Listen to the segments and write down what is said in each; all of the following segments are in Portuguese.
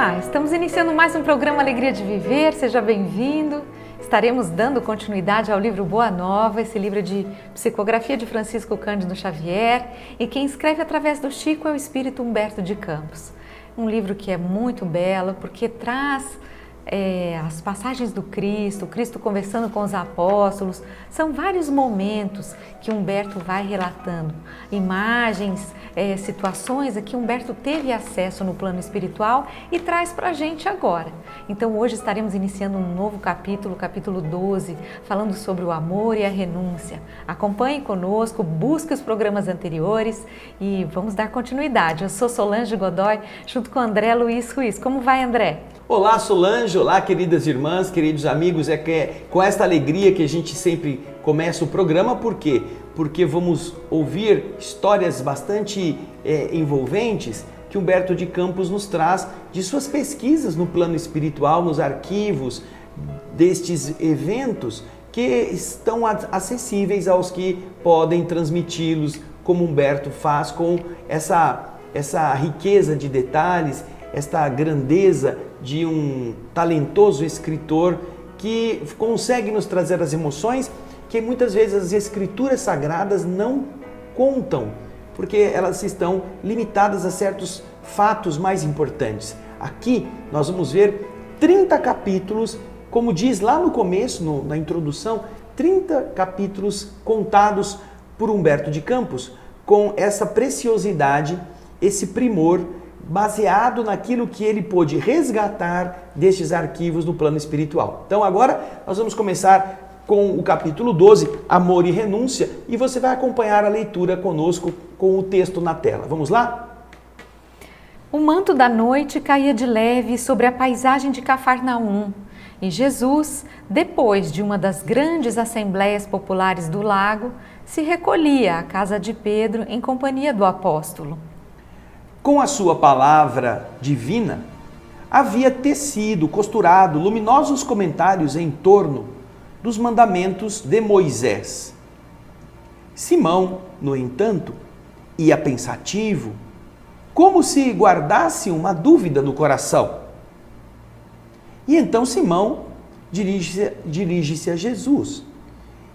Olá, estamos iniciando mais um programa Alegria de Viver, seja bem-vindo. Estaremos dando continuidade ao livro Boa Nova, esse livro de psicografia de Francisco Cândido Xavier, e quem escreve através do Chico é o espírito Humberto de Campos. Um livro que é muito belo porque traz as passagens do Cristo conversando com os apóstolos. São vários momentos que Humberto vai relatando, imagens, situações a que Humberto teve acesso no plano espiritual e traz para a gente agora. Então hoje estaremos iniciando um novo capítulo, capítulo 12, falando sobre o amor e a renúncia. Acompanhe conosco, busque os programas anteriores e vamos dar continuidade. Eu sou Solange Godoy, junto com André Luiz Ruiz. Como vai, André? Olá, Solange, olá, queridas irmãs, queridos amigos. É com esta alegria que a gente sempre começa o programa. Por quê? Porque vamos ouvir histórias bastante envolventes que Humberto de Campos nos traz de suas pesquisas no plano espiritual, nos arquivos destes eventos que estão acessíveis aos que podem transmiti-los, como Humberto faz com essa riqueza de detalhes, esta grandeza de um talentoso escritor que consegue nos trazer as emoções que muitas vezes as escrituras sagradas não contam, porque elas estão limitadas a certos fatos mais importantes. Aqui nós vamos ver 30 capítulos, como diz lá no começo, na introdução, 30 capítulos contados por Humberto de Campos, com essa preciosidade, esse primor, baseado naquilo que ele pôde resgatar destes arquivos no plano espiritual. Então agora nós vamos começar com o capítulo 12, Amor e Renúncia, e você vai acompanhar a leitura conosco com o texto na tela. Vamos lá? O manto da noite caía de leve sobre a paisagem de Cafarnaum, e Jesus, depois de uma das grandes assembleias populares do lago, se recolhia à casa de Pedro em companhia do apóstolo. Com a sua palavra divina, havia tecido, costurado luminosos comentários em torno dos mandamentos de Moisés. Simão, no entanto, ia pensativo, como se guardasse uma dúvida no coração. E então Simão dirige-se a Jesus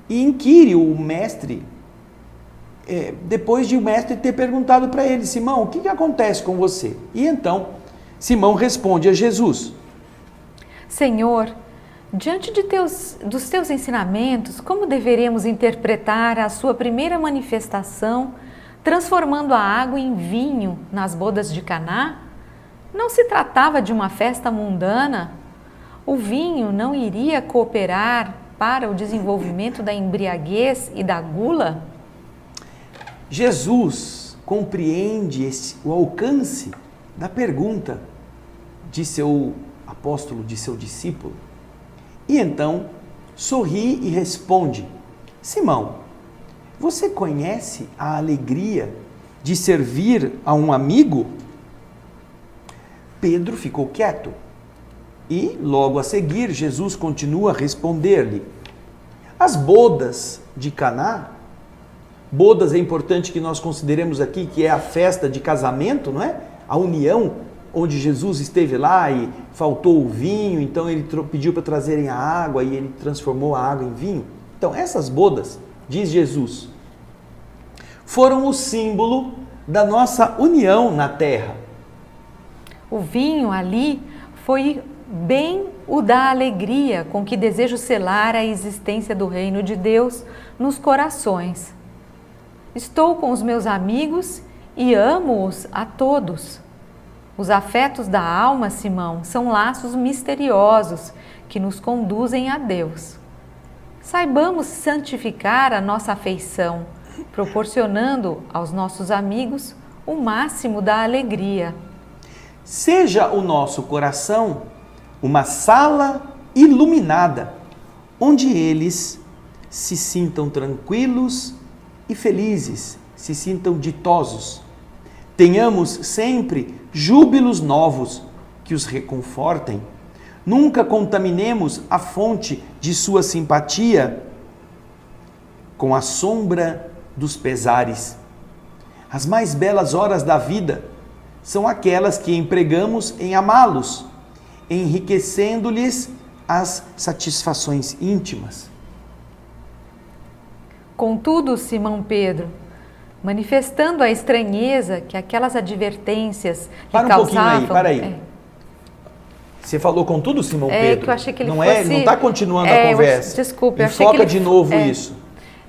e inquire o mestre, depois de o mestre ter perguntado para ele: Simão, o que acontece com você? E então Simão responde a Jesus: Senhor, diante dos teus ensinamentos, como deveremos interpretar a sua primeira manifestação, transformando a água em vinho nas bodas de Caná? Não se tratava de uma festa mundana? O vinho não iria cooperar para o desenvolvimento da embriaguez e da gula? Jesus compreende o alcance da pergunta de seu apóstolo, de seu discípulo, e então sorri e responde: Simão, você conhece a alegria de servir a um amigo? Pedro ficou quieto e, logo a seguir, Jesus continua a responder-lhe: as bodas de Caná, bodas é importante que nós consideremos aqui que é a festa de casamento, não é? A união, onde Jesus esteve lá e faltou o vinho, então ele pediu para trazerem a água e ele transformou a água em vinho. Então essas bodas, diz Jesus, foram o símbolo da nossa união na terra. O vinho ali foi bem o da alegria com que desejo selar a existência do reino de Deus nos corações. Estou com os meus amigos e amo-os a todos. Os afetos da alma, Simão, são laços misteriosos que nos conduzem a Deus. Saibamos santificar a nossa afeição, proporcionando aos nossos amigos o máximo da alegria. Seja o nosso coração uma sala iluminada, onde eles se sintam tranquilos e felizes, se sintam ditosos. Tenhamos sempre júbilos novos que os reconfortem. Nunca contaminemos a fonte de sua simpatia com a sombra dos pesares. As mais belas horas da vida são aquelas que empregamos em amá-los, enriquecendo-lhes as satisfações íntimas. Contudo, Simão Pedro, manifestando a estranheza que aquelas advertências lhe causavam... Para aí. Você falou contudo, Simão Pedro? Que eu achei que ele não fosse... Não está continuando a conversa. Desculpa, eu achei Enfoca que ele... de novo isso.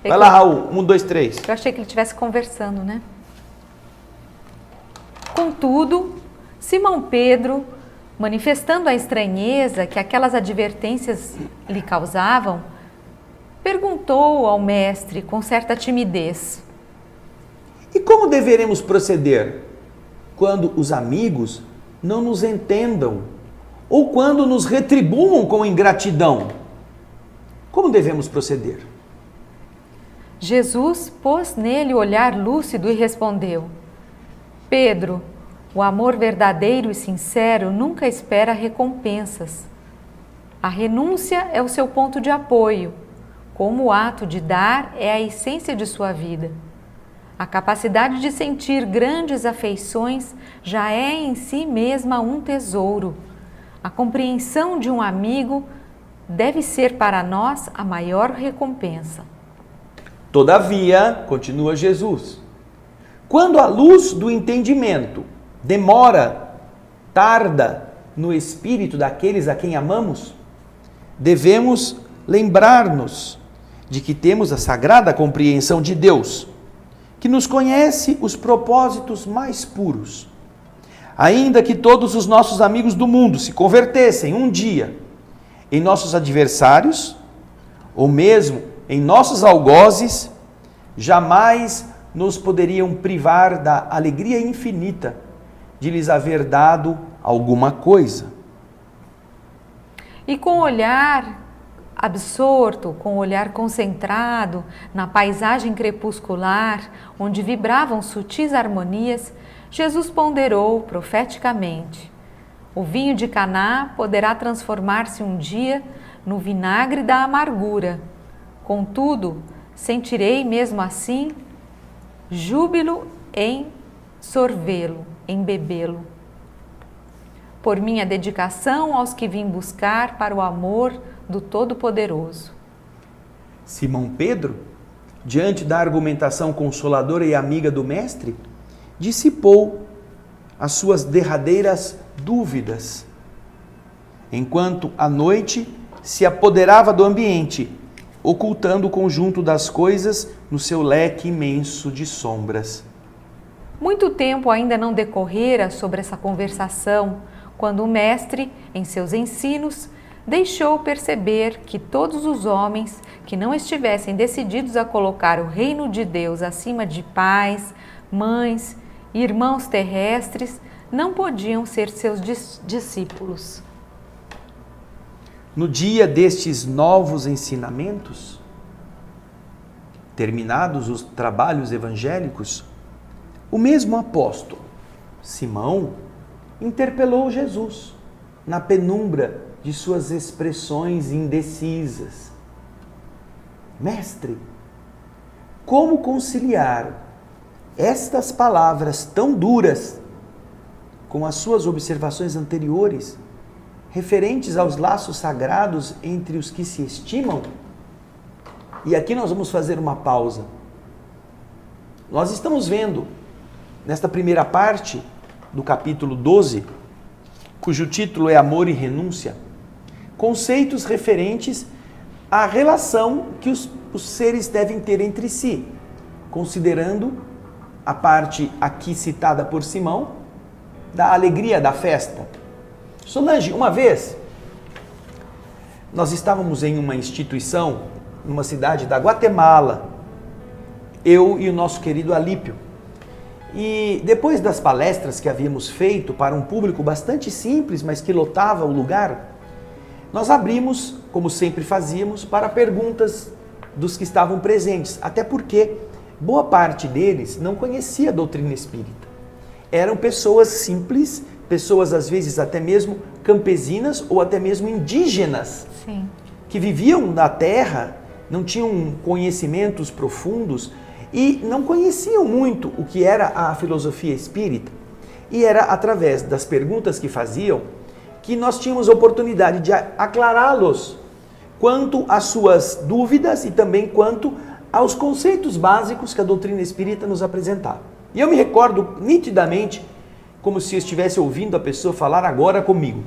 Vai lá, Raul. 1, 2, 3. Eu achei que ele estivesse conversando, né? Contudo, Simão Pedro, manifestando a estranheza que aquelas advertências lhe causavam, perguntou ao mestre com certa timidez: E como deveremos proceder quando os amigos não nos entendam ou quando nos retribuam com ingratidão? Como devemos proceder? Jesus pôs nele o olhar lúcido e respondeu: Pedro, o amor verdadeiro e sincero nunca espera recompensas. A renúncia é o seu ponto de apoio, como o ato de dar é a essência de sua vida. A capacidade de sentir grandes afeições já é em si mesma um tesouro. A compreensão de um amigo deve ser para nós a maior recompensa. Todavia, continua Jesus, quando a luz do entendimento demora, tarda no espírito daqueles a quem amamos, devemos lembrar-nos de que temos a sagrada compreensão de Deus, que nos conhece os propósitos mais puros. Ainda que todos os nossos amigos do mundo se convertessem um dia em nossos adversários, ou mesmo em nossos algozes, jamais nos poderiam privar da alegria infinita de lhes haver dado alguma coisa. E com o olhar absorto, com o olhar concentrado na paisagem crepuscular, onde vibravam sutis harmonias, Jesus ponderou profeticamente: o vinho de Caná poderá transformar-se um dia no vinagre da amargura. Contudo, sentirei mesmo assim júbilo em sorvê-lo, em bebê-lo. Por minha dedicação aos que vim buscar para o amor do Todo-Poderoso. Simão Pedro, diante da argumentação consoladora e amiga do Mestre, dissipou as suas derradeiras dúvidas, enquanto a noite se apoderava do ambiente, ocultando o conjunto das coisas no seu leque imenso de sombras. Muito tempo ainda não decorrera sobre essa conversação, quando o mestre, em seus ensinos, deixou perceber que todos os homens que não estivessem decididos a colocar o reino de Deus acima de pais, mães e irmãos terrestres não podiam ser seus discípulos. No dia destes novos ensinamentos, terminados os trabalhos evangélicos, o mesmo apóstolo, Simão, interpelou Jesus na penumbra de suas expressões indecisas. Mestre, como conciliar estas palavras tão duras com as suas observações anteriores, referentes aos laços sagrados entre os que se estimam? E aqui nós vamos fazer uma pausa. Nós estamos vendo, nesta primeira parte do capítulo 12, cujo título é Amor e Renúncia, conceitos referentes à relação que os seres devem ter entre si, considerando a parte aqui citada por Simão, da alegria da festa. Solange, uma vez, nós estávamos em uma instituição, numa cidade da Guatemala, eu e o nosso querido Alípio. E depois das palestras que havíamos feito para um público bastante simples, mas que lotava o lugar, nós abrimos, como sempre fazíamos, para perguntas dos que estavam presentes, até porque boa parte deles não conhecia a doutrina espírita. Eram pessoas simples, pessoas às vezes até mesmo campesinas ou até mesmo indígenas. Sim. Que viviam na terra, não tinham conhecimentos profundos e não conheciam muito o que era a filosofia espírita. E era através das perguntas que faziam que nós tínhamos oportunidade de aclará-los quanto às suas dúvidas e também quanto aos conceitos básicos que a doutrina espírita nos apresentava. E eu me recordo nitidamente, como se eu estivesse ouvindo a pessoa falar agora comigo.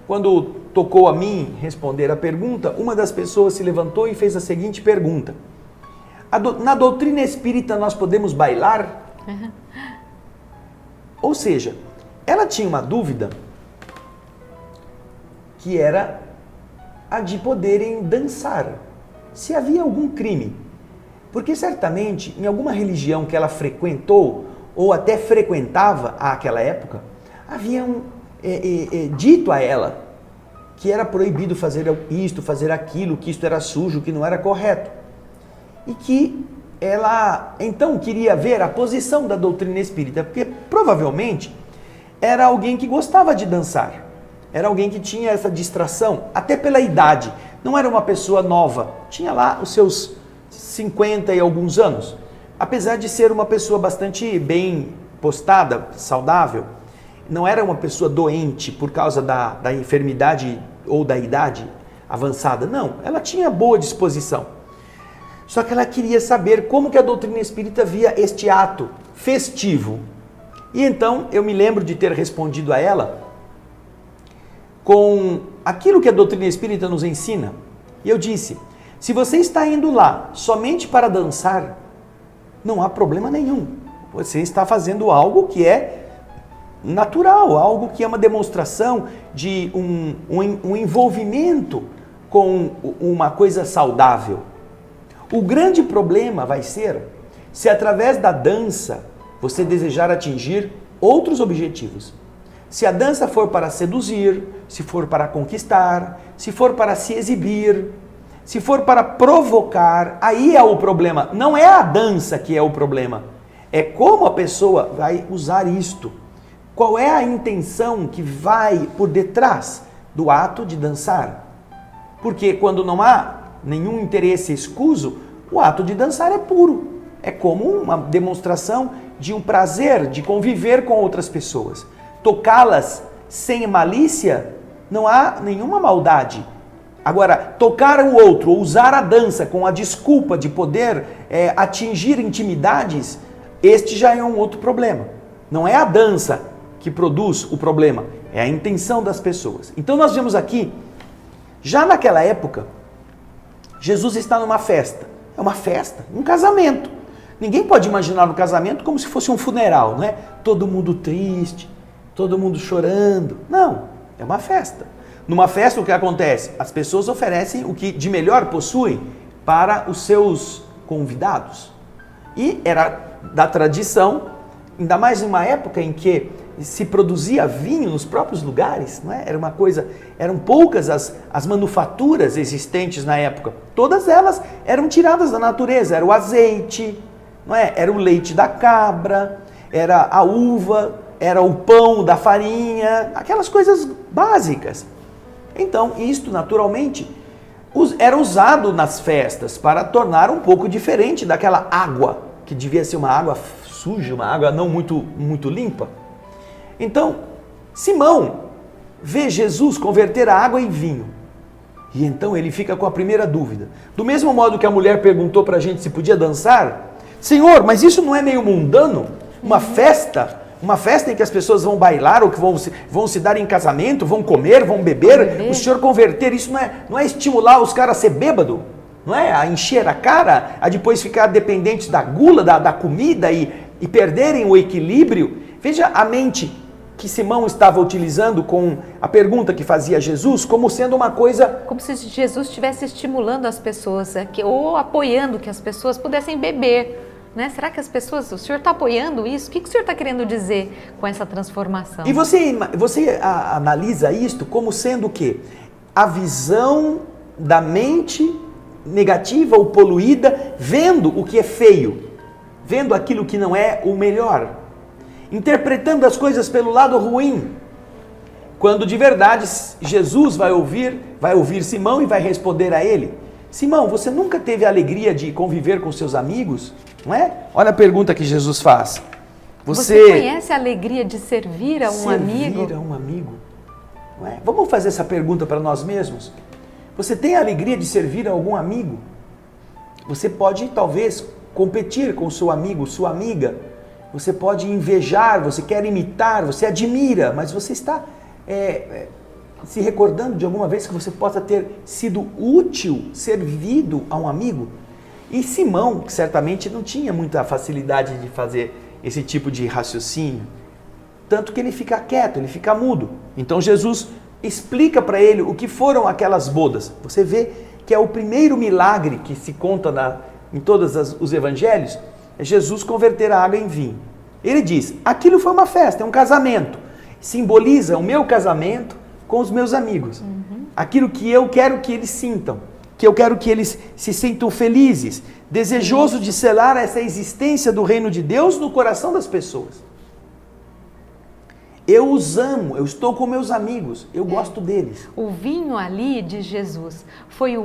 Quando tocou a mim responder a pergunta, uma das pessoas se levantou e fez a seguinte pergunta: na doutrina espírita nós podemos bailar? Ou seja, ela tinha uma dúvida que era a de poderem dançar, se havia algum crime. Porque certamente, em alguma religião que ela frequentou, ou até frequentava àquela época, haviam dito a ela que era proibido fazer isto, fazer aquilo, que isto era sujo, que não era correto. E que ela, então, queria ver a posição da doutrina espírita, porque provavelmente era alguém que gostava de dançar. Era alguém que tinha essa distração, até pela idade. Não era uma pessoa nova, tinha lá os seus 50 e alguns anos. Apesar de ser uma pessoa bastante bem postada, saudável, não era uma pessoa doente por causa da enfermidade ou da idade avançada. Não, ela tinha boa disposição. Só que ela queria saber como que a doutrina espírita via este ato festivo. E então eu me lembro de ter respondido a ela com aquilo que a doutrina espírita nos ensina. E eu disse: se você está indo lá somente para dançar, não há problema nenhum. Você está fazendo algo que é natural, algo que é uma demonstração de um envolvimento com uma coisa saudável. O grande problema vai ser se através da dança você desejar atingir outros objetivos. Se a dança for para seduzir, se for para conquistar, se for para se exibir, se for para provocar, aí é o problema. Não é a dança que é o problema, é como a pessoa vai usar isto. Qual é a intenção que vai por detrás do ato de dançar? Porque quando não há nenhum interesse escuso, o ato de dançar é puro. É como uma demonstração de um prazer de conviver com outras pessoas. Tocá-las sem malícia, não há nenhuma maldade. Agora, tocar o outro, ou usar a dança com a desculpa de poder atingir intimidades, este já é um outro problema. Não é a dança que produz o problema, é a intenção das pessoas. Então nós vemos aqui, já naquela época, Jesus está numa festa. É uma festa, um casamento. Ninguém pode imaginar um casamento como se fosse um funeral, não é? Todo mundo triste, todo mundo chorando. Não, é uma festa. Numa festa o que acontece? As pessoas oferecem o que de melhor possuem para os seus convidados. E era da tradição, ainda mais em uma época em que se produzia vinho nos próprios lugares, não é? Era uma coisa, eram poucas as manufaturas existentes na época. Todas elas eram tiradas da natureza, era o azeite, não é? Era o leite da cabra, era a uva, era o pão da farinha, aquelas coisas básicas. Então, isto naturalmente era usado nas festas para tornar um pouco diferente daquela água, que devia ser uma água suja, uma água não muito limpa. Então, Simão vê Jesus converter a água em vinho. E então ele fica com a primeira dúvida. Do mesmo modo que a mulher perguntou para a gente se podia dançar, Senhor, mas isso não é meio mundano? Uma festa em que as pessoas vão bailar ou que vão se dar em casamento, vão comer, vão beber. O Senhor converter, isso não é estimular os caras a ser bêbado? Não é? A encher a cara, a depois ficar dependentes da gula, da comida e perderem o equilíbrio. Veja a mente que Simão estava utilizando com a pergunta que fazia a Jesus como sendo uma coisa... Como se Jesus estivesse estimulando as pessoas ou apoiando que as pessoas pudessem beber. Né? Será que as pessoas, o senhor está apoiando isso? O que o senhor está querendo dizer com essa transformação? E você analisa isto como sendo o quê? A visão da mente negativa ou poluída, vendo o que é feio, vendo aquilo que não é o melhor, interpretando as coisas pelo lado ruim, quando de verdade Jesus vai ouvir Simão e vai responder a ele: Simão, você nunca teve a alegria de conviver com seus amigos? Não é? Olha a pergunta que Jesus faz. Você conhece a alegria de servir a um amigo? Servir a um amigo. Não é? Vamos fazer essa pergunta para nós mesmos. Você tem a alegria de servir a algum amigo? Você pode, talvez, competir com o seu amigo, sua amiga. Você pode invejar, você quer imitar, você admira, mas você está se recordando de alguma vez que você possa ter sido útil, servido a um amigo? E Simão, que certamente não tinha muita facilidade de fazer esse tipo de raciocínio, tanto que ele fica quieto, ele fica mudo. Então Jesus explica para ele o que foram aquelas bodas. Você vê que é o primeiro milagre que se conta em todos os evangelhos, é Jesus converter a água em vinho. Ele diz, aquilo foi uma festa, é um casamento. Simboliza o meu casamento com os meus amigos. Aquilo que eu quero que eles sintam, que eu quero que eles se sintam felizes, desejoso de selar essa existência do reino de Deus no coração das pessoas. Eu os amo, eu estou com meus amigos, eu gosto deles. O vinho ali de Jesus foi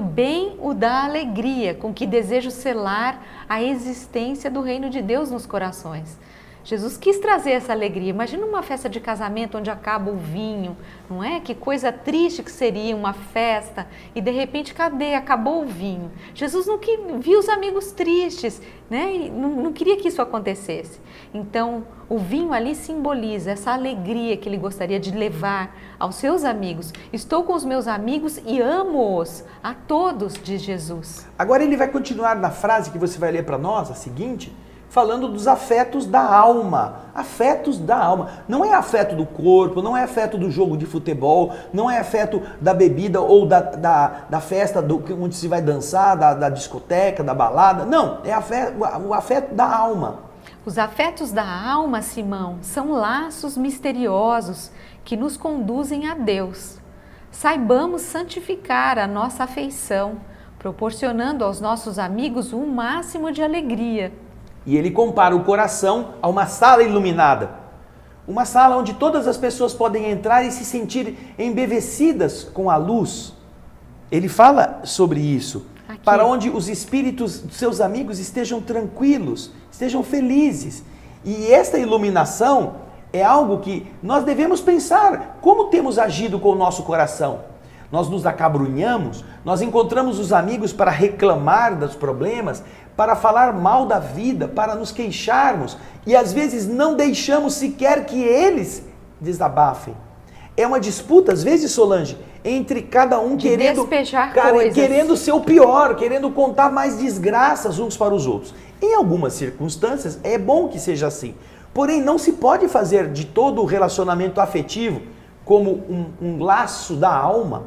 bem o da alegria, com que desejo selar a existência do reino de Deus nos corações. Jesus quis trazer essa alegria. Imagina uma festa de casamento onde acaba o vinho, não é? Que coisa triste que seria uma festa e de repente, cadê? Acabou o vinho. Jesus não viu os amigos tristes, né? E não queria que isso acontecesse. Então, o vinho ali simboliza essa alegria que ele gostaria de levar aos seus amigos. Estou com os meus amigos e amo-os, a todos, diz Jesus. Agora ele vai continuar na frase que você vai ler para nós, a seguinte, falando dos afetos da alma. Afetos da alma. Não é afeto do corpo, não é afeto do jogo de futebol, não é afeto da bebida ou da festa onde se vai dançar, da discoteca, da balada. Não, é o afeto da alma. Os afetos da alma, Simão, são laços misteriosos que nos conduzem a Deus. Saibamos santificar a nossa afeição, proporcionando aos nossos amigos um máximo de alegria. E ele compara o coração a uma sala iluminada. Uma sala onde todas as pessoas podem entrar e se sentir embevecidas com a luz. Ele fala sobre isso. Aqui. Para onde os espíritos dos seus amigos estejam tranquilos, estejam felizes. E esta iluminação é algo que nós devemos pensar. Como temos agido com o nosso coração? Nós nos acabrunhamos, nós encontramos os amigos para reclamar dos problemas, para falar mal da vida, para nos queixarmos e às vezes não deixamos sequer que eles desabafem. É uma disputa, às vezes, Solange, entre cada um querendo ser o pior, querendo contar mais desgraças uns para os outros. Em algumas circunstâncias é bom que seja assim, porém não se pode fazer de todo o relacionamento afetivo como um laço da alma,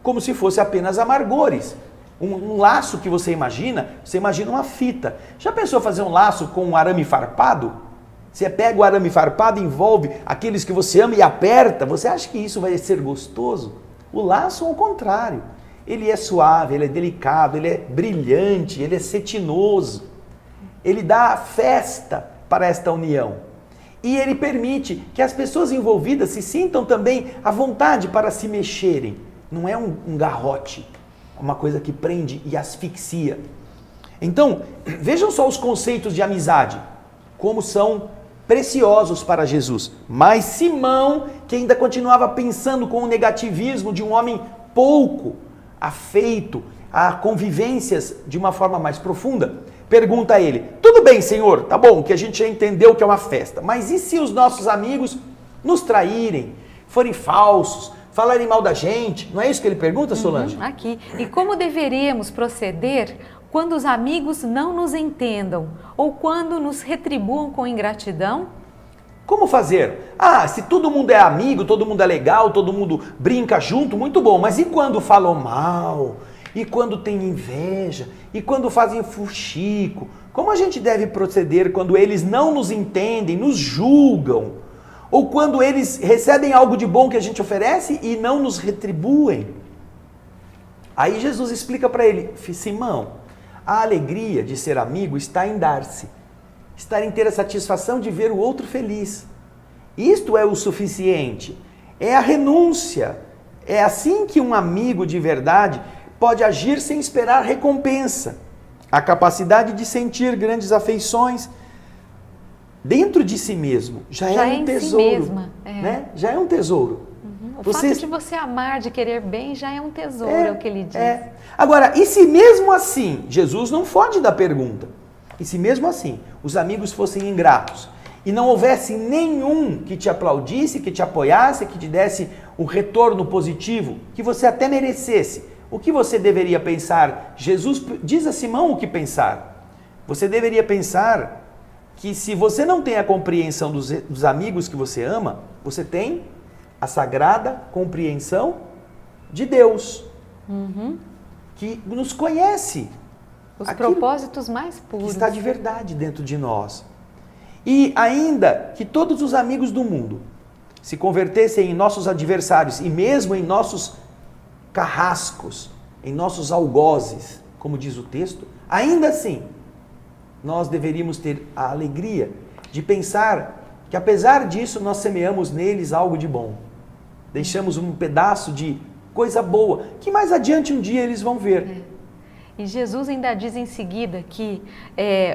como se fosse apenas amargores. Um laço que você imagina uma fita. Já pensou fazer um laço com um arame farpado? Você pega o arame farpado, envolve aqueles que você ama e aperta, você acha que isso vai ser gostoso? O laço, ao contrário, ele é suave, ele é delicado, ele é brilhante, ele é cetinoso. Ele dá festa para esta união. E ele permite que as pessoas envolvidas se sintam também à vontade para se mexerem. Não é um garrote, uma coisa que prende e asfixia. Então, vejam só os conceitos de amizade, como são preciosos para Jesus. Mas Simão, que ainda continuava pensando com o negativismo de um homem pouco afeito a convivências de uma forma mais profunda, pergunta a ele, tudo bem, Senhor, tá bom, que a gente já entendeu que é uma festa, mas e se os nossos amigos nos traírem, forem falsos, falarem mal da gente? Não é isso que ele pergunta, Solange? Aqui. E como deveríamos proceder quando os amigos não nos entendam ou quando nos retribuam com ingratidão? Como fazer? Se todo mundo é amigo, todo mundo é legal, todo mundo brinca junto, muito bom. Mas e quando falam mal? E quando tem inveja? E quando fazem fuxico? Como a gente deve proceder quando eles não nos entendem, nos julgam? Ou quando eles recebem algo de bom que a gente oferece e não nos retribuem? Aí Jesus explica para ele, Simão, a alegria de ser amigo está em dar-se, está em ter a satisfação de ver o outro feliz. Isto é o suficiente, é a renúncia. É assim que um amigo de verdade pode agir sem esperar recompensa. A capacidade de sentir grandes afeições, dentro de si mesmo, já é um tesouro. Em si mesma. Né? Já é um tesouro. O fato de você amar, de querer bem, já é um tesouro, é o que ele diz. Agora, e se mesmo assim, Jesus não foge da pergunta, e se mesmo assim os amigos fossem ingratos, e não houvesse nenhum que te aplaudisse, que te apoiasse, que te desse um retorno positivo, que você até merecesse, o que você deveria pensar? Jesus diz a Simão o que pensar. Você deveria pensar que se você não tem a compreensão dos amigos que você ama, você tem a sagrada compreensão de Deus, que nos conhece. Os propósitos mais puros. Que está de verdade dentro de nós. E ainda que todos os amigos do mundo se convertessem em nossos adversários e mesmo em nossos carrascos, em nossos algozes, como diz o texto, ainda assim, nós deveríamos ter a alegria de pensar que apesar disso nós semeamos neles algo de bom. Deixamos um pedaço de coisa boa, que mais adiante um dia eles vão ver. E Jesus ainda diz em seguida que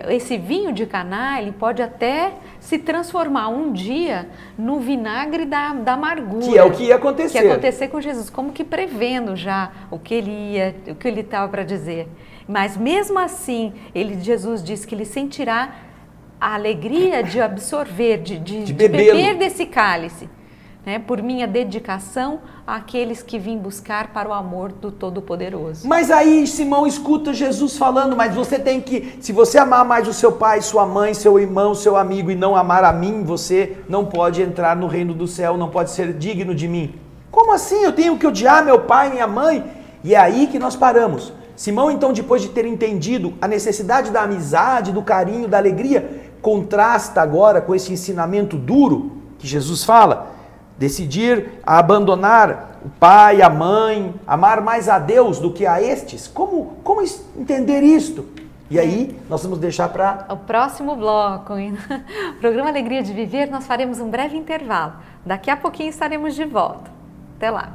esse vinho de Caná, ele pode até se transformar um dia no vinagre da amargura. Que é o que ia acontecer. Que ia acontecer com Jesus, como que prevendo já o que ele estava para dizer. Mas mesmo assim, Jesus disse que ele sentirá a alegria de absorver, de beber desse cálice. Né, por minha dedicação àqueles que vim buscar para o amor do Todo-Poderoso. Mas aí Simão escuta Jesus falando, mas você tem que, se você amar mais o seu pai, sua mãe, seu irmão, seu amigo e não amar a mim, você não pode entrar no reino do céu, não pode ser digno de mim. Como assim? Eu tenho que odiar meu pai, minha mãe? E é aí que nós paramos. Simão então, depois de ter entendido a necessidade da amizade, do carinho, da alegria, contrasta agora com esse ensinamento duro que Jesus fala. Decidir a abandonar o pai, a mãe, amar mais a Deus do que a estes? Como entender isto? E aí nós vamos deixar para o próximo bloco. No programa Alegria de Viver nós faremos um breve intervalo. Daqui a pouquinho estaremos de volta. Até lá.